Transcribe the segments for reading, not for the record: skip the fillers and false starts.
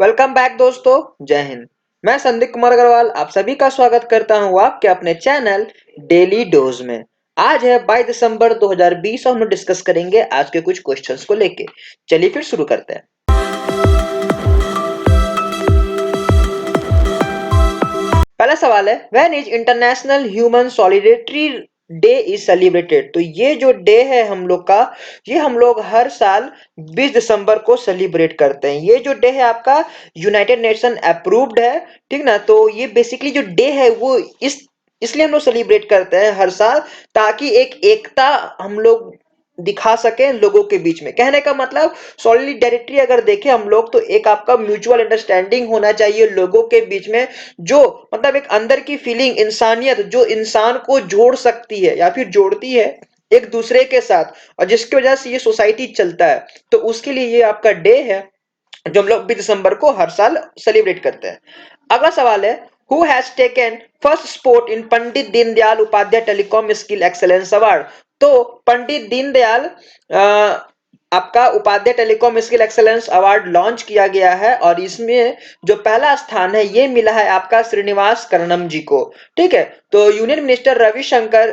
Welcome back दोस्तों। जय हिंद। मैं संदीप कुमार अग्रवाल आप सभी का स्वागत करता हूं आपके अपने चैनल डेली डोज में। आज है 22 दिसंबर 2020 और हम डिस्कस करेंगे आज के कुछ क्वेश्चंस को लेके। चलिए फिर शुरू करते हैं। पहला सवाल है, when is international human solidarity day is celebrated. तो ये जो डे है हम लोग का, ये हम लोग हर साल 20 दिसंबर को सेलिब्रेट करते हैं। ये जो डे है आपका यूनाइटेड नेशन अप्रूव्ड है, ठीक ना। तो ये बेसिकली जो डे है वो इसलिए हम लोग सेलिब्रेट करते हैं हर साल, ताकि एक एकता हम लोग दिखा सके लोगों के बीच में। कहने का मतलब सॉलिडेरिटी अगर देखें हम लोग, तो एक आपका म्यूचुअल अंडरस्टैंडिंग होना चाहिए लोगों के बीच में, जो मतलब एक अंदर की फीलिंग, इंसानियत जो इंसान को जोड़ सकती है या फिर जोड़ती है एक दूसरे के साथ, और जिसकी वजह से ये सोसाइटी चलता है। तो उसके लिए ये आपका डे है जो हम लोग 20 दिसंबर को हर साल सेलिब्रेट करते हैं। अगला सवाल है, who has taken first sport in Pandit Deendayal Upadhyay telecom skill excellence award. तो पंडित दीनदयाल आपका Upadhyay telecom skill excellence award launch किया गया है, और इसमें जो पहला स्थान है ये मिला है आपका श्रीनिवास करणम जी को। ठीक है, तो यूनियन मिनिस्टर रविशंकर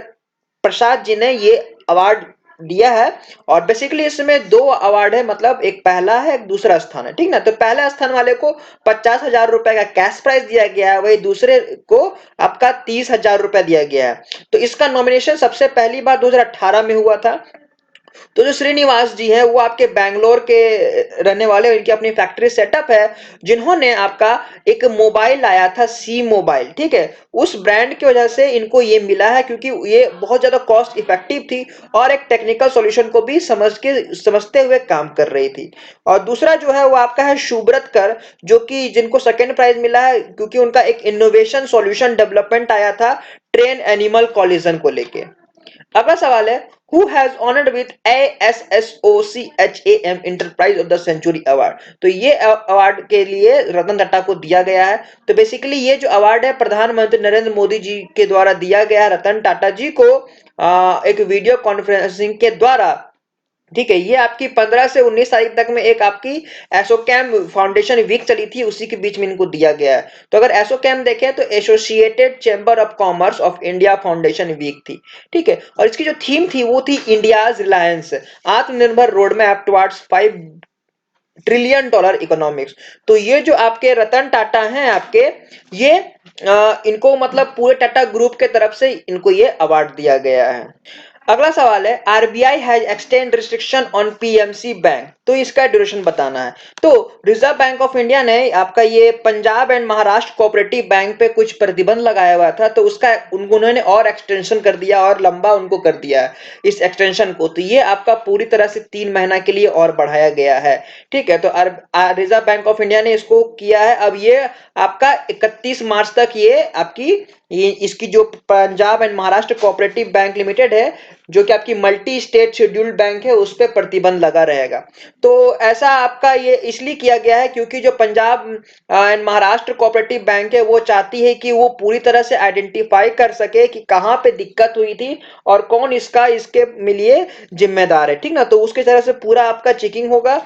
प्रसाद जी ने ये अवार्ड दिया है। और बेसिकली इसमें दो अवार्ड है, मतलब एक पहला है एक दूसरा स्थान है, ठीक ना। तो पहला स्थान वाले को 50,000 रुपए का कैश प्राइज दिया गया है, वही दूसरे को आपका 30,000 रुपए दिया गया है। तो इसका नॉमिनेशन सबसे पहली बार 2018 में हुआ था। तो जो श्रीनिवास जी है वो आपके बैंगलोर के रहने वाले, इनकी अपनी फैक्ट्री सेटअप है, जिन्होंने आपका एक मोबाइल लाया था सी मोबाइल। ठीक है, उस ब्रांड की वजह से इनको ये मिला है, क्योंकि ये बहुत ज्यादा कॉस्ट इफेक्टिव थी और एक टेक्निकल सॉल्यूशन को भी समझते हुए काम कर रही थी। और दूसरा जो है वो आपका है शुभ्रत कर, जो कि जिनको सेकेंड प्राइज मिला है क्योंकि उनका एक इनोवेशन सॉल्यूशन डेवलपमेंट आया था ट्रेन एनिमल कॉलिजन को लेके। अगला सवाल है, who has honoured with ASSOCHAM enterprise of the century award. तो ये अवार्ड के लिए रतन टाटा को दिया गया है। तो बेसिकली ये जो अवार्ड है प्रधानमंत्री नरेंद्र मोदी जी के द्वारा दिया गया है रतन टाटा जी को, एक वीडियो कॉन्फ्रेंसिंग के द्वारा। ठीक है, ये आपकी 15 से 19 तारीख तक में एक आपकी एसोकैम फाउंडेशन वीक चली थी, उसी के बीच में इनको दिया गया है। तो अगर एसोकैम देखें तो associated chamber of commerce of India foundation week थी। ठीक है, और इसकी जो थीम थी वो थी इंडियाज रिलायंस आत्मनिर्भर road map towards $5 trillion economics. तो ये जो आपके रतन टाटा हैं आपके, ये इनको मतलब पूरे टाटा ग्रुप के तरफ से इनको ये अवार्ड दिया गया है। अगला सवाल है, RBI has extend restriction on PMC bank. तो इसका ड्यूरेशन बताना है। तो रिजर्व बैंक ऑफ इंडिया ने आपका ये Punjab and Maharashtra cooperative bank पे कुछ प्रतिबंध लगाया हुआ था, तो उसका उन्होंने और एक्सटेंशन कर दिया और लंबा उनको कर दिया है इस एक्सटेंशन को। तो ये आपका पूरी तरह से 3 महीना के लिए और बढ़ाया गया है। ठीक है, तो रिजर्व बैंक ऑफ इंडिया ने इसको किया है। अब ये आपका 31 मार्च तक ये आपकी इसकी जो Punjab and Maharashtra cooperative bank limited है, जो कि आपकी मल्टी स्टेट शेड्यूल्ड बैंक है, उस पर प्रतिबंध लगा रहेगा। तो ऐसा आपका ये इसलिए किया गया है क्योंकि जो Punjab and Maharashtra cooperative bank है वो चाहती है कि वो पूरी तरह से आइडेंटिफाई कर सके कि कहाँ पे दिक्कत हुई थी और कौन इसके लिए जिम्मेदार है। ठीक ना, तो उसके तरह से पूरा आपका चेकिंग होगा।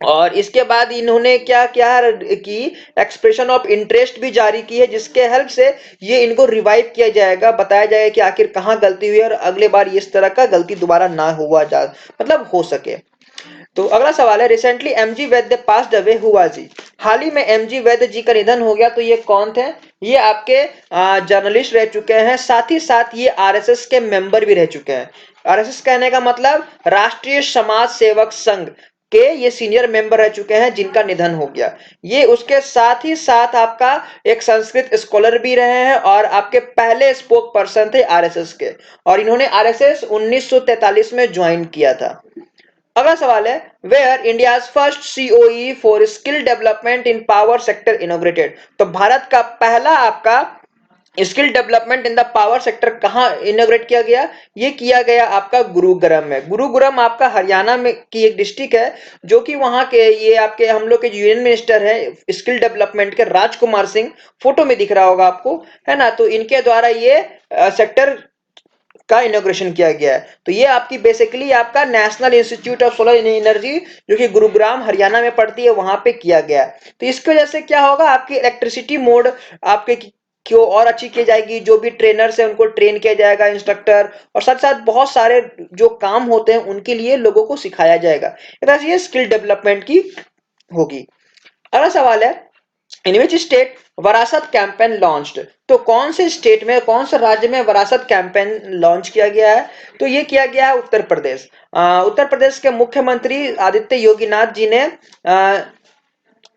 और इसके बाद इन्होंने क्या क्या की एक्सप्रेशन ऑफ इंटरेस्ट भी जारी की है, जिसके हेल्प से ये इनको रिवाइव किया जाएगा, बताया जाएगा कि आखिर कहाँ गलती हुई है और अगले बार इस तरह का गलती दोबारा ना हुआ जा मतलब हो सके। तो अगला सवाल है, रिसेंटली एमजी वैद्य पास्ड अवे, हुआ जी। हाल ही में एमजी वैद्य जी का निधन हो गया। तो ये कौन थे? ये आपके जर्नलिस्ट रह चुके हैं, साथ ही साथ ये आरएसएस के मेंबर भी रह चुके हैं। आरएसएस कहने का मतलब राष्ट्रीय समाज सेवक संघ के ये सीनियर मेंबर रह चुके हैं जिनका निधन हो गया। ये उसके साथ ही साथ आपका एक संस्कृत स्कॉलर भी रहे हैं और आपके पहले स्पोक पर्सन थे आरएसएस के, और इन्होंने आरएसएस 1943 में ज्वाइन किया था। अगला सवाल है, where India's first COE for skill development in power sector inaugurated. तो भारत का पहला आपका skill development in the power sector कहां इनोग्रेट किया गया? ये किया गया आपका गुरुग्राम में। गुरुग्राम आपका हरियाणा में की एक डिस्ट्रिक्ट है, जो कि वहां के ये आपके हम लोग के यूनियन मिनिस्टर है स्किल डेवलपमेंट के, राजकुमार सिंह, फोटो में दिख रहा होगा आपको, है ना। तो इनके द्वारा ये सेक्टर का इनॉग्रेशन किया गया है। तो ये आपकी बेसिकली आपका national institute of solar energy जो कि गुरुग्राम हरियाणा में पड़ती है वहां पे किया गया है। तो इसकी वजह से क्या होगा, आपकी इलेक्ट्रिसिटी मोड आपके क्यों और अच्छी की जाएगी, जो भी ट्रेनर्स है उनको ट्रेन किया जाएगा इंस्ट्रक्टर, और साथ साथ बहुत सारे जो काम होते हैं उनके लिए लोगों को सिखाया जाएगा। ये स्किल डेवलपमेंट की होगी। अगला सवाल है, इन विच स्टेट वरासत कैंपेन लॉन्च्ड। तो कौन से स्टेट में, कौन से राज्य में वरासत कैंपेन लॉन्च किया गया है? तो ये किया गया है उत्तर प्रदेश। उत्तर प्रदेश के मुख्यमंत्री आदित्य योगीनाथ जी ने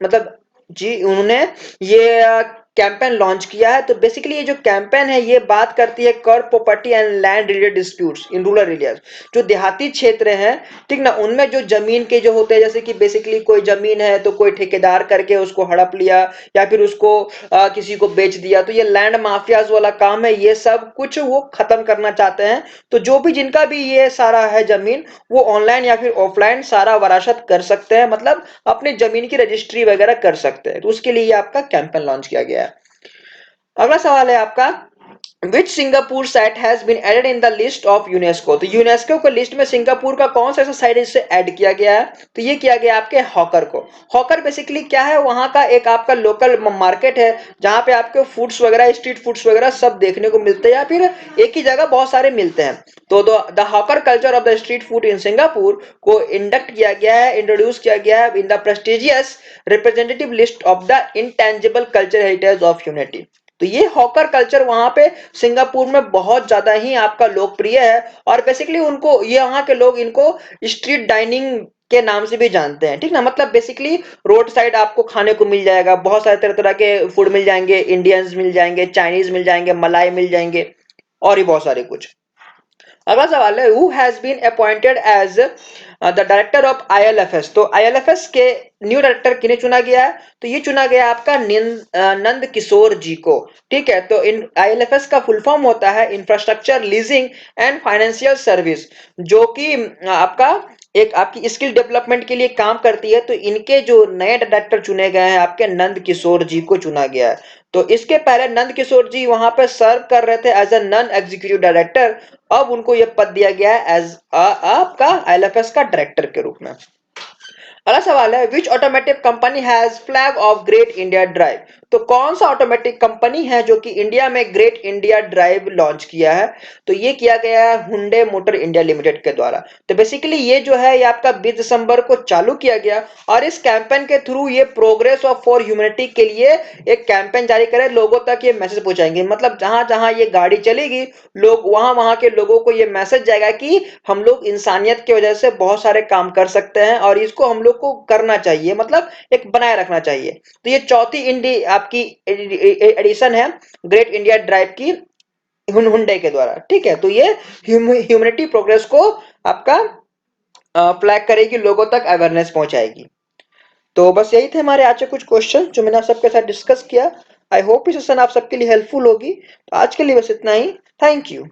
मतलब जी उन्होंने ये कैंपेन लॉन्च किया है। तो बेसिकली ये जो कैंपेन है ये बात करती है कर property and land related disputes in rural areas. जो देहाती क्षेत्र हैं, ठीक ना, उनमें जो जमीन के जो होते हैं, जैसे कि बेसिकली कोई जमीन है तो कोई ठेकेदार करके उसको हड़प लिया या फिर उसको किसी को बेच दिया, तो ये लैंड माफियाज वाला काम है, ये सब कुछ वो खत्म करना चाहते हैं। तो जो भी जिनका भी ये सारा है जमीन, वो ऑनलाइन या फिर ऑफलाइन सारा वरासत कर सकते हैं, मतलब अपने जमीन की रजिस्ट्री वगैरह कर सकते हैं। तो उसके लिए आपका कैंपेन लॉन्च किया गया है। अगला सवाल है आपका, which Singapore site has been added in the list of UNESCO. तो यूनेस्को के लिस्ट में सिंगापुर का कौन सा ऐसा साइट इसे ऐड किया गया है? तो ये किया गया आपके हॉकर को। हॉकर बेसिकली क्या है, वहां का एक आपका लोकल मार्केट है जहां पे आपके फूड्स वगैरह, स्ट्रीट फूड्स वगैरह सब देखने को मिलते हैं, या फिर एक ही जगह बहुत सारे मिलते हैं। तो the hawker culture of the street food in Singapore को इंडक्ट किया गया है, इंट्रोड्यूस किया गया है in the prestigious representative list of the intangible culture heritage of humanity. तो ये हॉकर कल्चर वहां पे सिंगापुर में बहुत ज्यादा ही आपका लोकप्रिय है, और बेसिकली उनको ये वहां के लोग इनको स्ट्रीट डाइनिंग के नाम से भी जानते हैं, ठीक ना। मतलब बेसिकली रोड साइड आपको खाने को मिल जाएगा, बहुत सारे तरह तरह के फूड मिल जाएंगे, इंडियंस मिल जाएंगे, चाइनीज मिल जाएंगे, मलाई मिल जाएंगे, और भी बहुत सारे कुछ। अगला सवाल है, who has been appointed as the director of ILFS. तो आईएलएफएस के न्यू डायरेक्टर किन्हें चुना गया है? तो ये चुना गया आपका नंद किशोर जी को, ठीक है। तो इन आईएलएफएस का फुल फॉर्म होता है infrastructure leasing and financial service, जो कि आपका एक आपकी स्किल डेवलपमेंट के लिए काम करती है। तो इनके जो नए डायरेक्टर चुने गए हैं आपके नंद किशोर जी को चुना गया है। तो इसके पहले नंद किशोर जी वहां पे सर्व कर रहे थे as a non executive director, अब उनको यह पद दिया गया है एज आपका आईएलएफएस का डायरेक्टर के रूप में। अगला सवाल है, which automotive company has flag off great India drive. तो कौन सा ऑटोमेटिव कंपनी है जो कि इंडिया में ग्रेट इंडिया ड्राइव लॉन्च किया है? तो ये किया गया है हुंडई मोटर इंडिया लिमिटेड के द्वारा। तो बेसिकली ये जो है ये आपका 20 दिसंबर को चालू किया गया, और इस कैंपेन के थ्रू ये प्रोग्रेस ऑफ फॉर ह्यूमैनिटी के लिए एक कैंपेन जारी करे, लोगों तक ये मैसेज पहुंचाएंगे। मतलब जहां जहां ये गाड़ी चलेगी, लोग वहां वहां के लोगों को ये मैसेज जाएगा कि हम लोग इंसानियत की वजह से बहुत सारे काम कर सकते हैं और इसको हम लोग को करना चाहिए, मतलब एक बनाए रखना चाहिए। तो ये चौथी आपकी एडिशन है ग्रेट इंडिया ड्राइव की हुंडई के द्वारा, ठीक है। तो ये ह्यूमैनिटी प्रोग्रेस को आपका फ्लैग करेगी, लोगों तक अवेयरनेस पहुंचाएगी। तो बस यही थे हमारे आज के कुछ क्वेश्चन जो मैंने आप सबके साथ डिस्कस किया। आई होप ये सेशन आप सबके लिए हेल्पफुल होगी। तो आज के लिए बस इतना ही। Thank you.